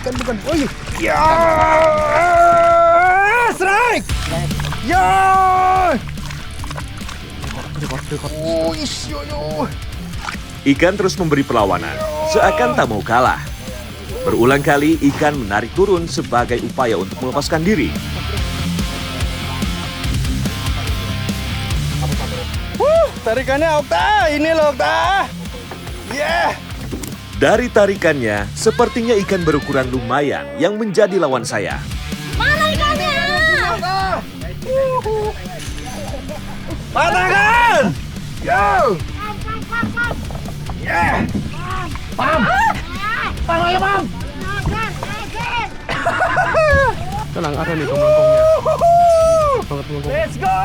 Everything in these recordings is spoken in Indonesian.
ikan bukan. Oh iya. Ya. Strike. Ya. Oh, yo. Ikan terus memberi perlawanan, seakan tak mau kalah. Berulang kali ikan menarik turun sebagai upaya untuk melepaskan diri. Tarikannya Okta, ini loh Okta. Yeah. Dari tarikannya, sepertinya ikan berukuran lumayan yang menjadi lawan saya. Mana ikannya? Patahkan! Yo! Yeah! Pam! Pam ayo Pam! Tenang, ada nih pemangkongnya. Let's go!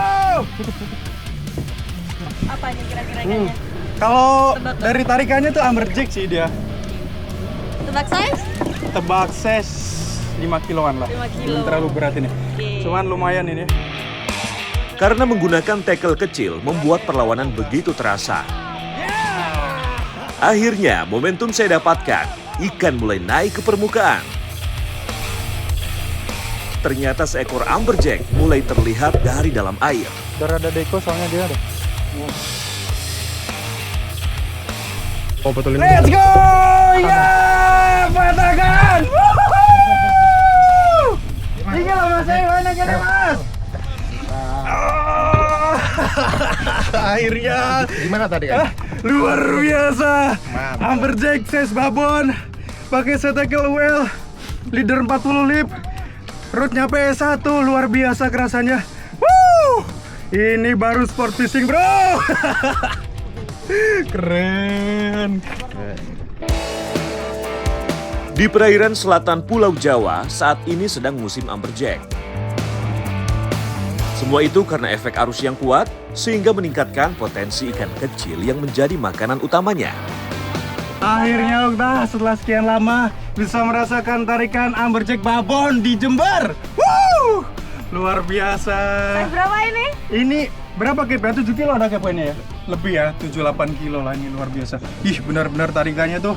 Apa nih kira-kira ikannya? Kalau dari tarikannya tuh amberjack sih dia. Tebak size? Tebak ses 5 kiloan lah. 5 kilo. Belum terlalu berat ini. Oke. Cuman lumayan ini. Karena menggunakan tackle kecil membuat perlawanan begitu terasa. Akhirnya momentum saya dapatkan, ikan mulai naik ke permukaan. Ternyata seekor amberjack mulai terlihat dari dalam air. Udah ada deko soalnya dia ada. Oh, betulin. Let's go! Ya! Patahkan! Ini loh Mas, mana kira Mas? Akhirnya Gimana tadi kan? luar biasa. Amberjack size babon, pakai tackle well, leader 40 lip, rootnya PS1, luar biasa kerasanya. Woo! Ini baru sport fishing bro. Keren. Di perairan selatan Pulau Jawa, saat ini sedang musim amberjack. Semua itu karena efek arus yang kuat, sehingga meningkatkan potensi ikan kecil yang menjadi makanan utamanya. Akhirnya Okta setelah sekian lama bisa merasakan tarikan amberjack babon di Jember. Woo! Luar biasa. Berapa ini? Ini berapa kepo? 7 kilo ada kepoinnya ya? Lebih ya, 7-8 kilo lah, ini luar biasa. Ih, benar-benar tarikannya tuh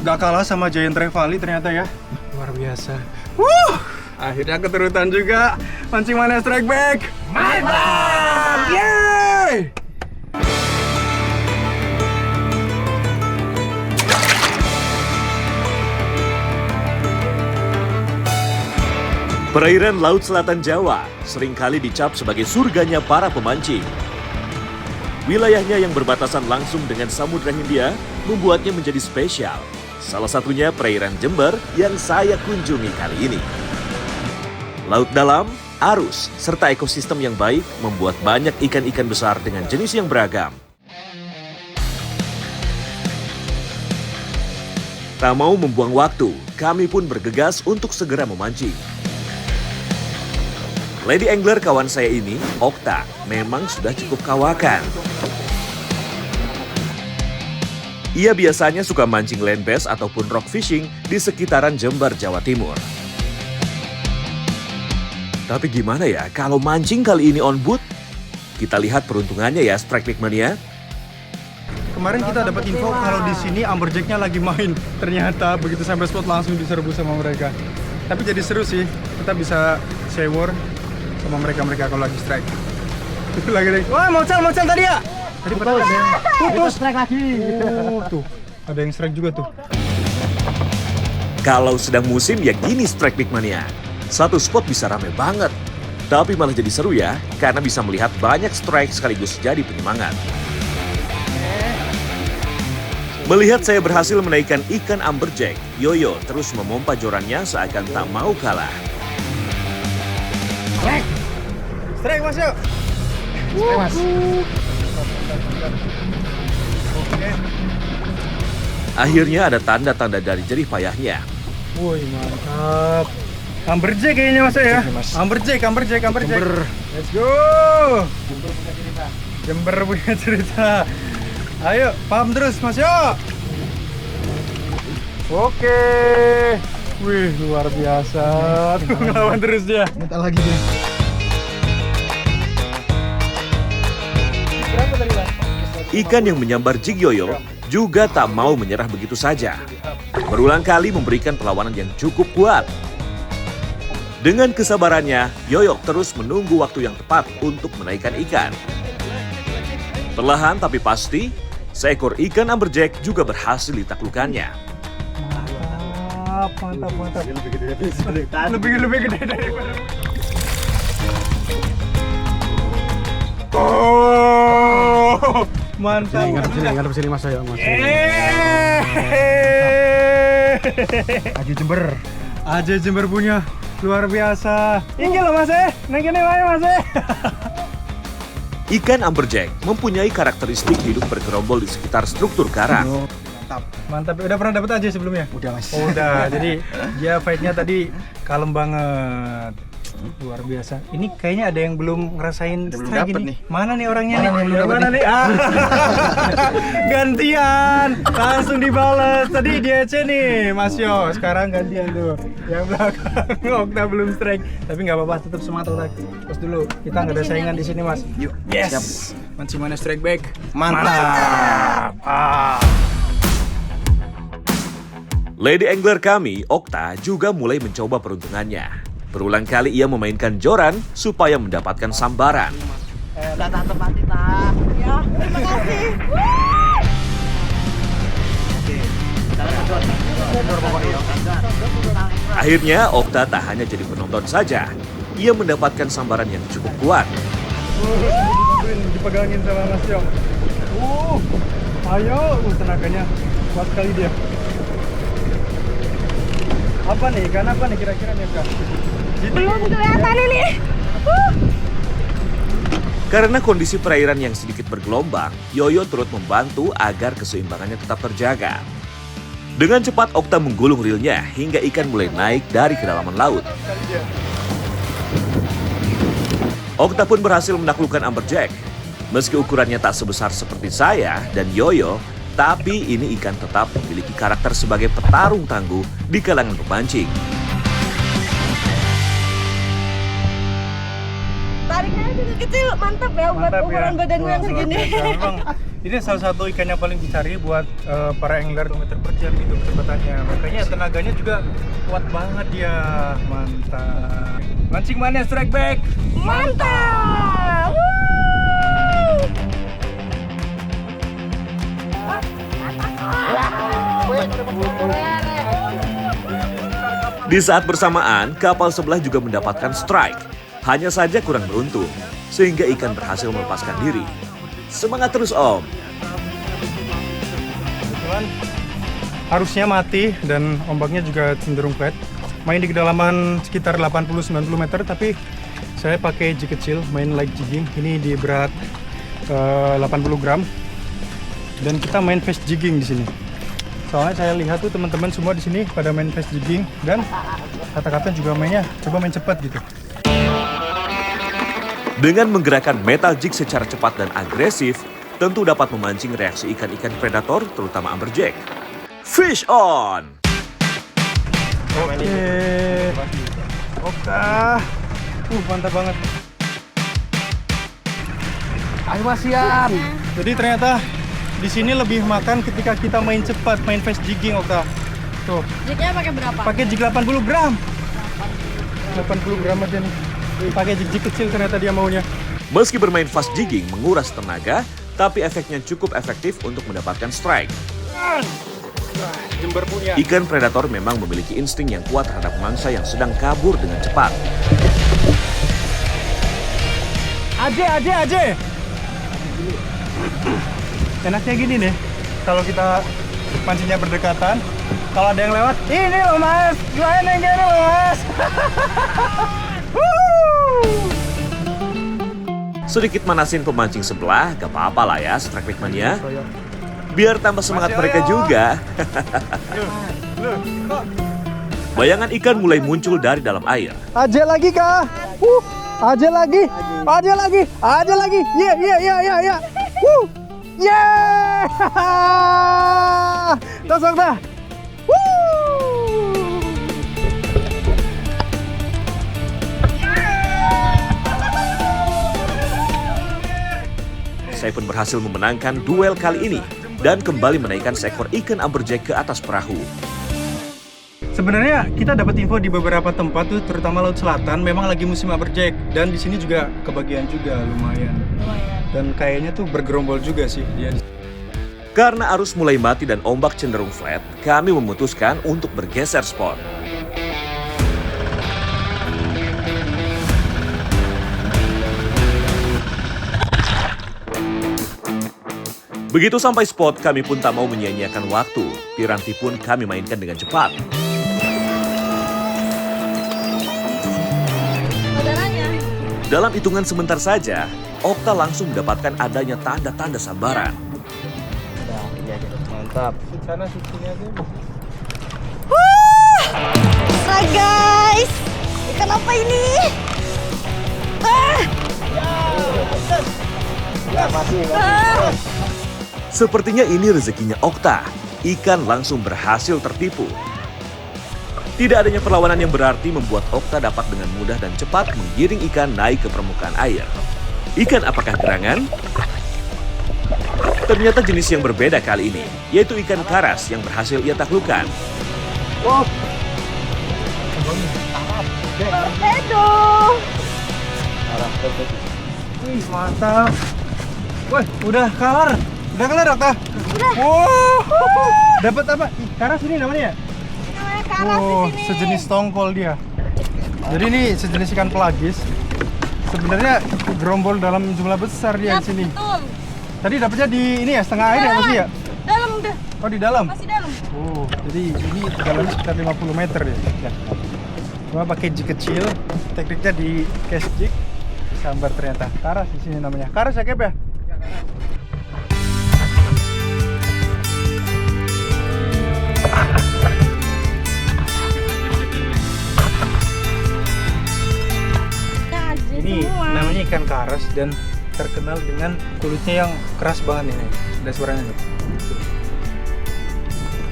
gak kalah sama Giant Trevally ternyata ya. Luar biasa. Akhirnya keturutan juga. Pancing mana strike back. Mantap! Yeay! Perairan Laut Selatan Jawa seringkali dicap sebagai surganya para pemancing. Wilayahnya yang berbatasan langsung dengan Samudra Hindia membuatnya menjadi spesial. Salah satunya perairan Jember yang saya kunjungi kali ini. Laut dalam, arus, serta ekosistem yang baik membuat banyak ikan-ikan besar dengan jenis yang beragam. Tak mau membuang waktu, kami pun bergegas untuk segera memancing. Lady angler kawan saya ini, Okta, memang sudah cukup kawakan. Ia biasanya suka mancing land bass ataupun rock fishing di sekitaran Jember, Jawa Timur. Tapi gimana ya kalau mancing kali ini on boot? Kita lihat peruntungannya ya, Strike Big Mania. Kemarin kita dapat info kalau di sini amberjacknya lagi main. Ternyata begitu sampai spot langsung diserbu sama mereka. Tapi jadi seru sih, kita bisa share sama mereka kalau lagi strike. Itu lagi nih. Wah, mau cel tadi ya? Tadi putus strike lagi. Oh, tuh. Ada yang strike juga tuh. Kalau sedang musim ya gini Strike Big Mania. Satu spot bisa rame banget. Tapi malah jadi seru ya, karena bisa melihat banyak strike sekaligus jadi penyemangat. Melihat saya berhasil menaikkan ikan amberjack, Yoyo terus memompa jorannya seakan tak mau kalah. Strike Mas yuk. Strike Mas. Oke. Akhirnya ada tanda-tanda dari jerih payahnya. Woi, mantap. Amberjack kayaknya Mas ya. Amberjack. Jember. Let's go. Jember punya cerita. Ayo, paham terus Mas yuk. Oke. Wih, luar biasa. Tuh ngelawan terus dia. Minta lagi deh. Ikan yang menyambar jig Yoyo juga tak mau menyerah begitu saja. Berulang kali memberikan perlawanan yang cukup kuat. Dengan kesabarannya, Yoyok terus menunggu waktu yang tepat untuk menaikkan ikan. Perlahan tapi pasti, seekor ikan amberjack juga berhasil ditaklukkannya. Mantap, mantap. Lebih gede daripada. Oh, mantap. Ngadep sini Mas, ayo Mas. Aji Jember. Aja Jember punya luar biasa. Ini loh Mas neng kene wae Mas Ikan amberjack mempunyai karakteristik hidup bergerombol di sekitar struktur karang. Mantap. Udah pernah dapat aja sebelumnya? Udah Mas. Oh, udah. Jadi dia fight-nya tadi kalem banget. Luar biasa. Ini kayaknya ada yang belum ngerasain Belum strike dapet ini. nih. Mana nih orangnya nih? Mana nih, belum dapet Mana nih? Ah. Gantian. Langsung dibales. Tadi dia C nih, Mas Yo. Sekarang gantian tuh. Yang belakang Okta belum strike. Tapi nggak apa-apa, tetap semangat Okta. Terus dulu. Kita nggak ada saingan di sini, Mas. Yuk. Yes. Siap. Mancing mana strike back? Mantap. Ah. Lady angler kami, Okta, juga mulai mencoba peruntungannya. Berulang kali ia memainkan joran supaya mendapatkan sambaran. Udah tak tepati tak. Ya, terima kasih. Akhirnya, Okta tak hanya jadi penonton saja. Ia mendapatkan sambaran yang cukup kuat. Dipegangin sama Mas Yong. Ayo, tenaganya kuat sekali dia. Apa nih? Ikan apa nih kira-kira nih Kak? Belum kelihatan ini. Karena kondisi perairan yang sedikit bergelombang, Yoyo turut membantu agar keseimbangannya tetap terjaga. Dengan cepat Okta menggulung reelnya hingga ikan mulai naik dari kedalaman laut. Okta pun berhasil menaklukkan amberjack. Meski ukurannya tak sebesar seperti saya dan Yoyo, tapi ini ikan tetap memiliki karakter sebagai petarung tangguh di kalangan pemancing. Tariknya juga kecil, mantap ya buat ukuran badan gue yang Luar segini. biasa. Memang ini salah satu ikan yang paling dicari buat para angler meter per jam gitu kecepatannya. Makanya tenaganya juga kuat banget dia. Mantap. Mancing mana strike back? Mantap. Di saat bersamaan, kapal sebelah juga mendapatkan strike. Hanya saja kurang beruntung, sehingga ikan berhasil melepaskan diri. Semangat terus Om! Kebetulan harusnya mati dan ombaknya juga cenderung flat. Main di kedalaman sekitar 80-90 meter, tapi saya pakai jig kecil, main light jigging. Ini di berat 80 gram. Dan kita main fast jigging di sini. Soalnya saya lihat tuh teman-teman semua di sini pada main fast jigging dan kata kapten juga mainnya coba main cepat gitu. Dengan menggerakkan metal jig secara cepat dan agresif, tentu dapat memancing reaksi ikan-ikan predator, terutama amberjack. Fish on! Oke. Mantap banget. Ayo Mas Yan. Jadi ternyata di sini lebih makan ketika kita main cepat, main fast jigging, Okta. Tuh, Jignya pakai berapa? pakai jig 80 gram. 80 gram aja nih. Pakai jig kecil ternyata dia maunya. Meski bermain fast jigging menguras tenaga, tapi efeknya cukup efektif untuk mendapatkan strike. Jember punya. Ikan predator memang memiliki insting yang kuat terhadap mangsa yang sedang kabur dengan cepat. Aje. Enaknya gini nih, kalau kita mancingnya berdekatan, kalau ada yang lewat, ini loh Mas, gue yang gini loh Mas. Sedikit manasin pemancing sebelah, gak apa-apa lah ya strike backman-nya. Biar tambah semangat mereka juga. Bayangan ikan mulai muncul dari dalam air. Aje lagi kah? Aje lagi. Ya. Yeah! Tos Okta. Saya pun berhasil memenangkan duel kali ini. dan kembali menaikkan seekor ikan amberjack ke atas perahu. Sebenarnya kita dapat info di beberapa tempat tuh, terutama Laut Selatan, memang lagi musim amberjack. Dan di sini juga kebagian juga lumayan. Dan kayaknya tuh bergerombol juga sih dia. Karena arus mulai mati dan ombak cenderung flat, kami memutuskan untuk bergeser spot. Begitu sampai spot, kami pun tak mau menyia-nyiakan waktu. Piranti pun kami mainkan dengan cepat. Dalam hitungan sebentar saja, Okta langsung mendapatkan adanya tanda-tanda sambaran. Mantap. Sana sini aja. Wah, guys, ikan apa ini? Sepertinya ini rezekinya Okta. Ikan langsung berhasil tertipu. Tidak adanya perlawanan yang berarti membuat Okta dapat dengan mudah dan cepat menggiring ikan naik ke permukaan air. Ikan apakah gerangan? Ternyata jenis yang berbeda kali ini, yaitu ikan karas yang berhasil ia taklukkan. Torpedo. Wih, mantap. Wah, udah kelar. Udah kelar, Okta? Udah. Wow. Dapat apa? Karas ini namanya ya? Namanya karas di sini. Sejenis tongkol dia. Jadi ini sejenis ikan pelagis. Sebenarnya gerombol dalam jumlah besar dia Ya, di sini. betul. Tadi dapatnya di ini ya, setengah air ya masih ya? Dalam udah. Oh, di dalam? Masih dalam. Oh, jadi ini dalamnya sekitar 50 meter ya. Cuma pakai jig kecil, tekniknya di cast jig. Sambar ternyata. Karas di sini namanya. Karas ya, Kep ya? Ini namanya ikan karas dan terkenal dengan kulitnya yang keras banget ini. Ada suaranya nih.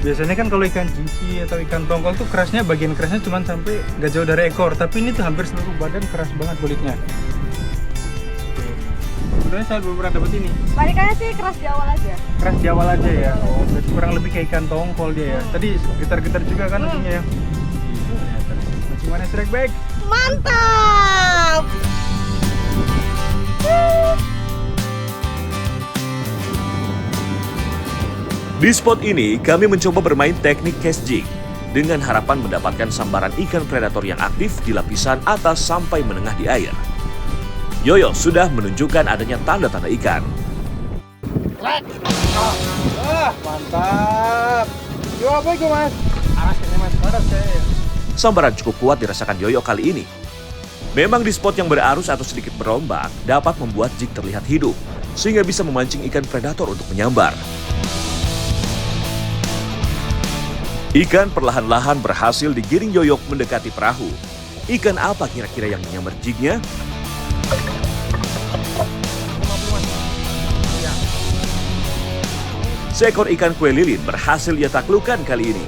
Biasanya kan kalau ikan jinki atau ikan tongkol tuh kerasnya, bagian kerasnya cuma sampai gak jauh dari ekor, tapi ini tuh hampir seluruh badan keras banget kulitnya. Sebenarnya saya belum pernah dapat ini. Balikannya sih keras di awal aja. Keras di awal aja ya. Oh, berarti kurang lebih kayak ikan tongkol dia ya. Tadi getar-getar juga kan ujungnya ya. Masih mana strike back? Mantap. Di spot ini, kami mencoba bermain teknik cast jig dengan harapan mendapatkan sambaran ikan predator yang aktif di lapisan atas sampai menengah di air. Yoyo sudah menunjukkan adanya tanda-tanda ikan. Wah, mantap. Yo, apa itu, Mas? Karas ini, Mas. Karas saya. Sambaran cukup kuat dirasakan Yoyo kali ini. Memang di spot yang berarus atau sedikit berombak dapat membuat jig terlihat hidup, sehingga bisa memancing ikan predator untuk menyambar. Ikan perlahan-lahan berhasil digiring Yoyok mendekati perahu. Ikan apa kira-kira yang menyambar jignya? Seekor ikan kue lilin berhasil ia taklukkan kali ini.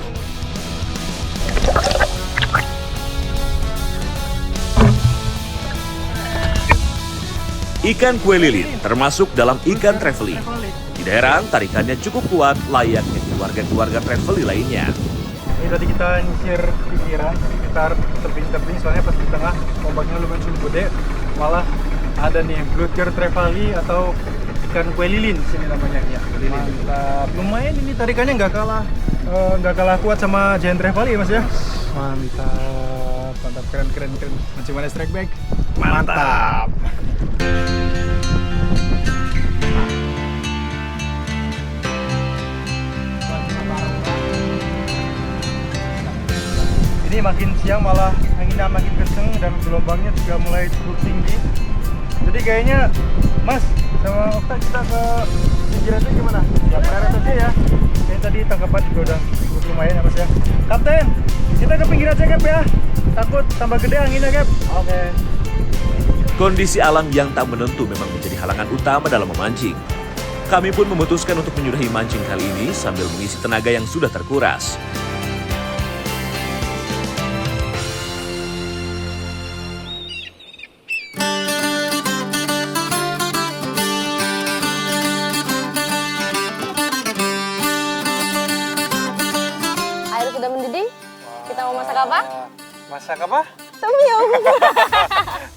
Ikan kue lilin termasuk dalam ikan trevally. Tidak heran tarikannya cukup kuat layaknya keluarga-keluarga trevally lainnya. Ini tadi kita nyisir pinggiran sekitar tebing-tebing, soalnya pas di tengah ombaknya lumayan cukup gede. Malah ada nih blue ear trevally atau ikan kue lilin sini namanya ya. Mantap. Lumayan ini tarikannya nggak kalah kuat sama giant trevally ya, Mas ya. Mantap, mantap, keren. Macam mana strike back? Mantap. Ini makin siang malah anginnya makin kenceng dan gelombangnya juga mulai cukup tinggi. Jadi kayaknya Mas sama Okta kita ke pinggir aja gimana? Ya pleret aja ya. Kayaknya tadi tangkapan juga udah cukup lumayan ya Mas ya. Kapten, kita ke pinggir aja Kep ya. Takut tambah gede anginnya Kep. Oke. Kondisi alam yang tak menentu memang menjadi halangan utama dalam memancing. Kami pun memutuskan untuk menyudahi mancing kali ini sambil mengisi tenaga yang sudah terkuras. apa? Masak apa? Tom yum.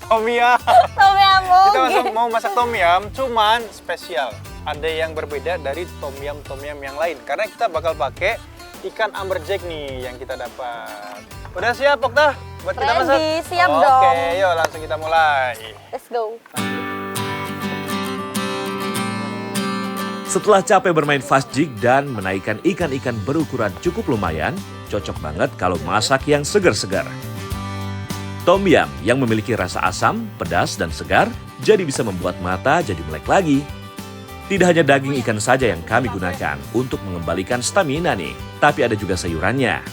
Tom yum. Tom yum. Kita mau masak tom yum, cuman spesial. Ada yang berbeda dari tom yum yang lain. Karena kita bakal pakai ikan amberjack nih yang kita dapat. Udah siap, Okta? Buat kita masak? Ready, siap dong. Oke, yuk langsung kita mulai. Let's go. Setelah capek bermain fast jig dan menaikkan ikan-ikan berukuran cukup lumayan, cocok banget kalau masak yang segar-segar. Tom yum yang memiliki rasa asam, pedas, dan segar, jadi bisa membuat mata jadi melek lagi. Tidak hanya daging ikan saja yang kami gunakan untuk mengembalikan stamina nih, tapi ada juga sayurannya.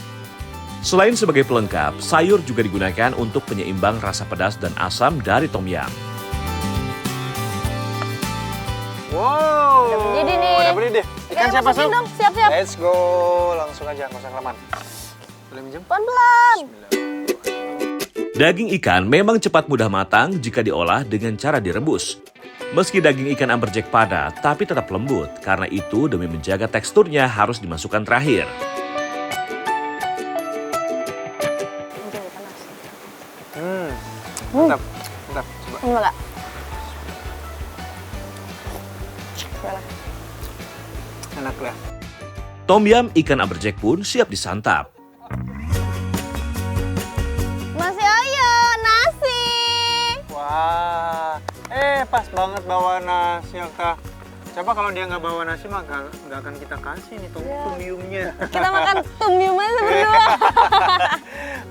Selain sebagai pelengkap, sayur juga digunakan untuk penyeimbang rasa pedas dan asam dari tom yum. Wow, Udah beli nih. Udah beli deh. Ikan Oke, siapa, masukin Sob? dong. Siap-siap. Let's go, langsung aja, nggak usah kelamaan. Boleh minjem? Pelan-pelan. Daging ikan memang cepat mudah matang jika diolah dengan cara direbus. Meski daging ikan amberjack padat, tapi tetap lembut. Karena itu, demi menjaga teksturnya harus dimasukkan terakhir. Mantap, mantap, coba. Enggak. Enak lah. Tom yum ikan amberjack pun siap disantap. Masih ayo, nasi. Wah, pas banget bawa nasi, Okta. Coba kalau dia nggak bawa nasi mah nggak akan kita kasih nih tom yumnya. Kita makan tom yum aja berdua.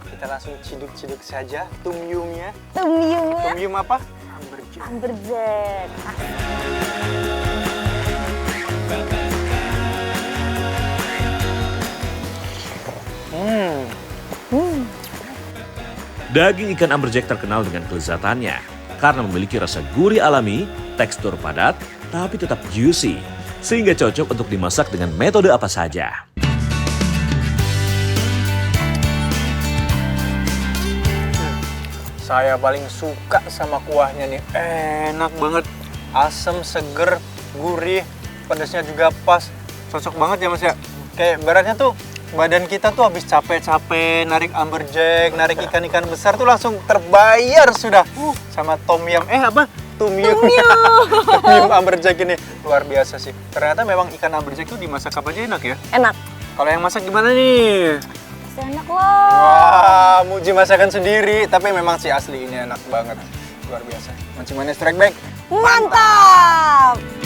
Kita langsung ciduk-ciduk saja tom yumnya. Tom yumnya. Tom yum apa? Amberjack. Amberjack. Daging ikan amberjack terkenal dengan kelezatannya karena memiliki rasa gurih alami, tekstur padat, tapi tetap juicy, sehingga cocok untuk dimasak dengan metode apa saja. Saya paling suka sama kuahnya nih, enak banget, asam, seger, gurih, pedasnya juga pas, cocok banget ya Mas ya. Kayak beratnya tuh badan kita tuh habis capek-capek narik amberjack, narik ikan-ikan besar tuh langsung terbayar sudah sama tom yum. Tom yum. Tom yum amberjack ini luar biasa sih. Ternyata memang ikan amberjack tuh dimasak apa aja enak ya. Enak. Kalau yang masak gimana nih? Pasti enak loh. Wah, muji masakan sendiri, tapi memang sih asli ini enak banget. Luar biasa. Mancing Strike Back. Mantap.